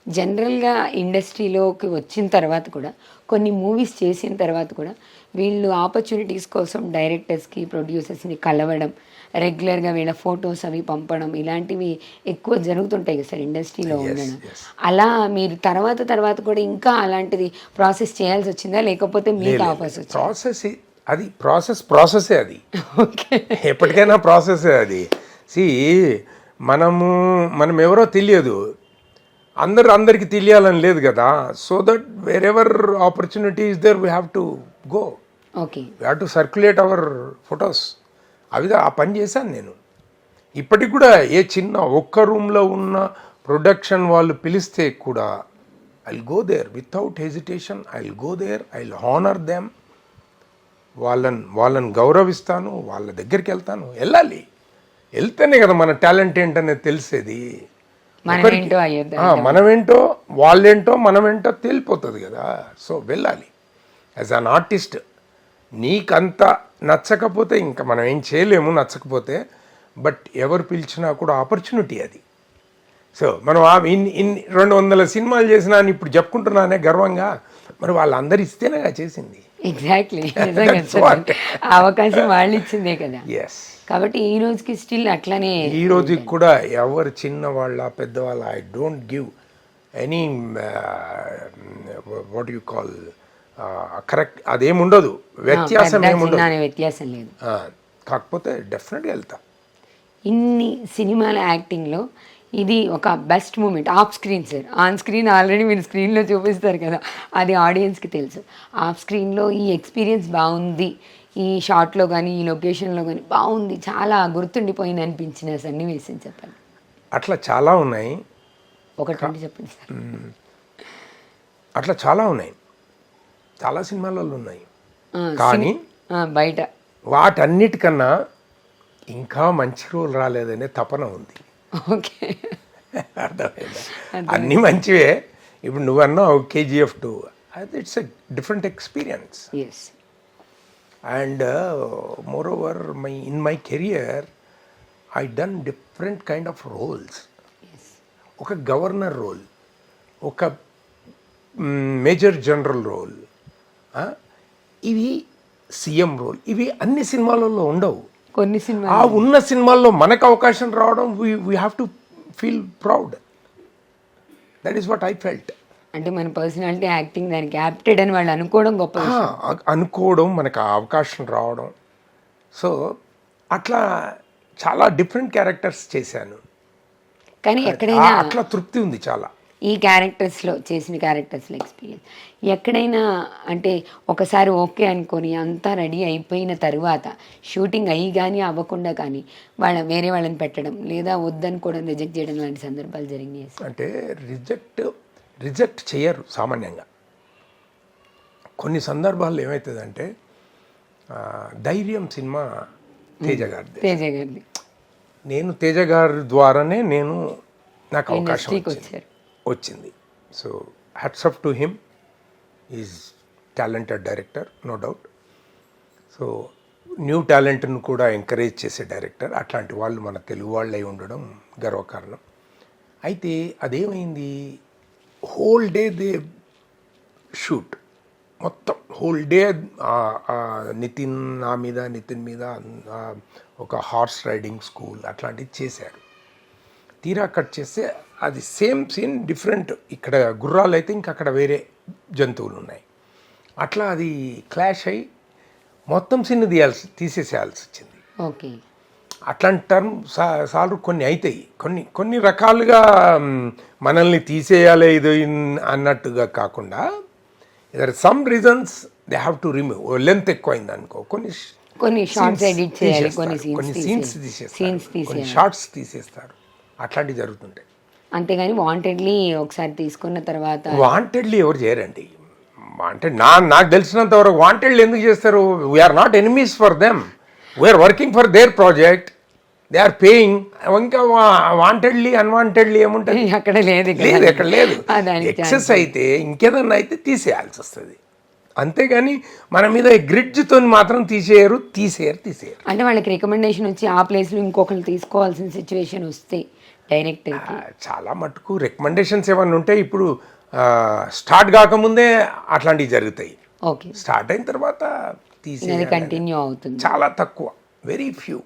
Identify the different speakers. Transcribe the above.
Speaker 1: జనరల్గా ఇండస్ట్రీలోకి వచ్చిన తర్వాత కూడా కొన్ని మూవీస్ చేసిన తర్వాత కూడా వీళ్ళు ఆపర్చునిటీస్ కోసం డైరెక్టర్స్కి ప్రొడ్యూసర్స్ని కలవడం, రెగ్యులర్గా వీళ్ళ ఫొటోస్ అవి పంపడం ఇలాంటివి ఎక్కువ జరుగుతుంటాయి కదా సార్ ఇండస్ట్రీలో ఉండడం. అలా మీరు తర్వాత కూడా ఇంకా అలాంటిది ప్రాసెస్ చేయాల్సి వచ్చిందా, లేకపోతే మీకు ఆఫర్స్ వచ్చిందా?
Speaker 2: ప్రాసెస్ అది ప్రాసెసే అది.
Speaker 1: ఓకే,
Speaker 2: ఎప్పటికైనా ప్రాసెసే అది. మనం ఎవరో తెలియదు, అందరికి తెలియాలని లేదు కదా. So that wherever opportunity is there we have to go,
Speaker 1: okay,
Speaker 2: we have to circulate our photos. ఆ పని చేశాను నేను. ఇప్పటికి కూడా చిన్న ఒక్క రూమ్లో ఉన్న ప్రొడక్షన్ వాళ్ళు పిలిస్తే కూడా I will go there without hesitation. I will go there, I will honour them. వాళ్ళని గౌరవిస్తాను, వాళ్ళ దగ్గరికి వెళ్ళాలి. వెళ్తేనే కదా మన టాలెంట్ ఏంటనేది తెలిసేది. మనమేంటో వాళ్ళేంటో మనమేంటో తెలిపోతుంది కదా. సో వెళ్ళాలి. యాజ్ అన్ ఆర్టిస్ట్ నీకంత నచ్చకపోతే ఇంకా మనం ఏం చేయలేము, నచ్చకపోతే. బట్ ఎవరు పిలిచినా కూడా ఆపర్చునిటీ అది. సో మనం ఇన్ని 200 సినిమాలు చేసినా అని ఇప్పుడు చెప్పుకుంటున్నానే గర్వంగా. మరి వాళ్ళందరూ ఇస్తేనేగా చేసింది.
Speaker 1: ఎగ్జాక్ట్లీ, అవకాశం వాళ్ళు ఇచ్చిందే కదా.
Speaker 2: ఎస్.
Speaker 1: కాబట్టి ఈ రోజుకి స్టిల్ అట్లానే,
Speaker 2: ఈ రోజుకి కూడా ఎవరు చిన్నవాళ్ళ పెద్దవాళ్ళ I don't give any what you call correct, అదేముండదు, వ్యత్యాసం ఏముండదు,
Speaker 1: వ్యత్యాసం లేదు.
Speaker 2: కాకపోతే డెఫినెట్గా వెళ్తా.
Speaker 1: ఇన్ని సినిమాల యాక్టింగ్లో ఇది ఒక best moment. Off screen sir, on screen already మీరు స్క్రీన్లో చూపిస్తారు కదా, అది ఆడియన్స్కి తెలుసు. ఆఫ్ స్క్రీన్లో ఈ ఎక్స్పీరియన్స్ బాగుంది, ఈ షార్ట్లో కానీ ఈ లొకేషన్లో కానీ బాగుంది, చాలా గుర్తుండిపోయింది అనిపించిన సన్నివేశం చెప్పండి.
Speaker 2: అట్లా చాలా ఉన్నాయి.
Speaker 1: ఒకటి చెప్పండి సార్.
Speaker 2: అట్లా చాలా ఉన్నాయి, చాలా సినిమాలలో ఉన్నాయి. కానీ
Speaker 1: బయట
Speaker 2: వాటన్నిటికన్నా ఇంకా మంచి రోల్ రాలేదనే తపన ఉంది.
Speaker 1: ఓకే,
Speaker 2: అర్థమైందా? అన్నీ మంచివే. ఇప్పుడు నువ్వన్నావు KGF 2, it's a different experience. And moreover in my career I done different kind of roles. ఒక గవర్నర్ రోల్, ఒక మేజర్ జనరల్ రోల్, ఇవి సీఎం రోల్, ఇవి అన్ని సినిమాలలో ఉండవు.
Speaker 1: కొన్ని సినిమా
Speaker 2: ఉన్న సినిమాల్లో మనకు అవకాశం రావడం, we have to feel proud. That is what I felt.
Speaker 1: అంటే మన పర్సనాలిటీ యాక్టింగ్ దానికి యాప్టెడ్ అని వాళ్ళు అనుకోవడం గొప్ప,
Speaker 2: అనుకోవడం, మనకు ఆ అవకాశం రావడం. సో అట్లా చాలా డిఫరెంట్ క్యారెక్టర్స్ చేశాను.
Speaker 1: కానీ ఎక్కడైనా
Speaker 2: అట్లా తృప్తి ఉంది చాలా.
Speaker 1: ఈ క్యారెక్టర్స్లో చేసిన క్యారెక్టర్స్లో ఎక్స్పీరియన్స్ ఎక్కడైనా అంటే ఒకసారి ఓకే అనుకొని అంతా రెడీ అయిపోయిన తర్వాత షూటింగ్ అయ్యి కానీ అవ్వకుండా కానీ వేరే వాళ్ళని పెట్టడం, లేదా వద్దనుకోవడం, రిజెక్ట్ చేయడం లాంటి సందర్భాలు జరిగినాయి.
Speaker 2: అంటే రిజెక్ట్ చేయరు సామాన్యంగా. కొన్ని సందర్భాల్లో ఏమవుతుందంటే, ధైర్యం సినిమా తేజ గారిది. నేను తేజ గారి ద్వారానే నాకు అవకాశం వచ్చింది. So hats off to him, is talented director, no doubt. So new టాలెంట్ను కూడా ఎంకరేజ్ చేసే డైరెక్టర్. అట్లాంటి వాళ్ళు మన తెలుగు వాళ్ళై ఉండడం గర్వకారణం. అయితే అదేమైంది, హోల్ డే దే షూట్, మొత్తం హోల్ డే నితిన్ మీద ఒక హార్స్ రైడింగ్ స్కూల్ అట్లాంటివి చేశారు. తీరా కట్ చేస్తే అది సేమ్ సీన్ డిఫరెంట్. ఇక్కడ గుర్రాలు అయితే ఇంకా అక్కడ వేరే జంతువులు ఉన్నాయి. అట్లా అది క్లాష్ అయ్యి మొత్తం సీన్ తీసేసేయాల్సి వచ్చింది.
Speaker 1: ఓకే,
Speaker 2: అట్లాంటి సార్లు కొన్ని అవుతాయి. కొన్ని రకాలుగా మనల్ని తీసేయాలి ఇది అన్నట్టుగా కాకుండా, there some reasons they have to remove. Length ఎక్కువైంది అనుకో,
Speaker 1: కొన్ని షార్ట్స్ ఎడిట్ చేయాలి, కొన్ని
Speaker 2: సీన్స్ తీసేస్తారు, కొన్ని షార్ట్స్ తీసేస్తారు. అట్లాంటివి జరుగుతుంటాయి.
Speaker 1: అంతేగాని వాంటెడ్లీ ఒకసారి తీసుకున్న తర్వాత
Speaker 2: వాంటెడ్లీ ఎవరు చేయరండి. అంటే నాకు తెలిసినంత వరకు వాంటెడ్లీ ఎందుకు చేస్తారు? We are not enemies for them, we are working for their project, they are paying. ఇంకా వాంటెడ్లీ అన్వాంటెడ్లీ ఏముంటుంది?
Speaker 1: అక్కడ లేదు,
Speaker 2: ఎక్కడ లేదు. ఎక్సెస్ అయితే ఇంకేదన్నా అయితే తీసేయాల్సి వస్తుంది. అంతేగాని మన మీద గ్రిడ్జ్తో మాత్రం తీసేయరు.
Speaker 1: అంటే వాళ్ళకి రికమెండేషన్ వచ్చి ఆ ప్లేస్లో ఇంకొకరు తీసుకోవాల్సిన సిచ్యువేషన్ వస్తే డైరెక్టర్కి
Speaker 2: చాలా మటుకు రికమెండేషన్స్ ఏమన్నా ఉంటే ఇప్పుడు స్టార్ట్ కాకముందే అట్లాంటివి జరుగుతాయి.
Speaker 1: ఓకే,
Speaker 2: స్టార్ట్ అయిన తర్వాత
Speaker 1: అది కంటిన్యూ అవుతుంది.
Speaker 2: చాలా తక్కువ, వెరీ ఫ్యూ.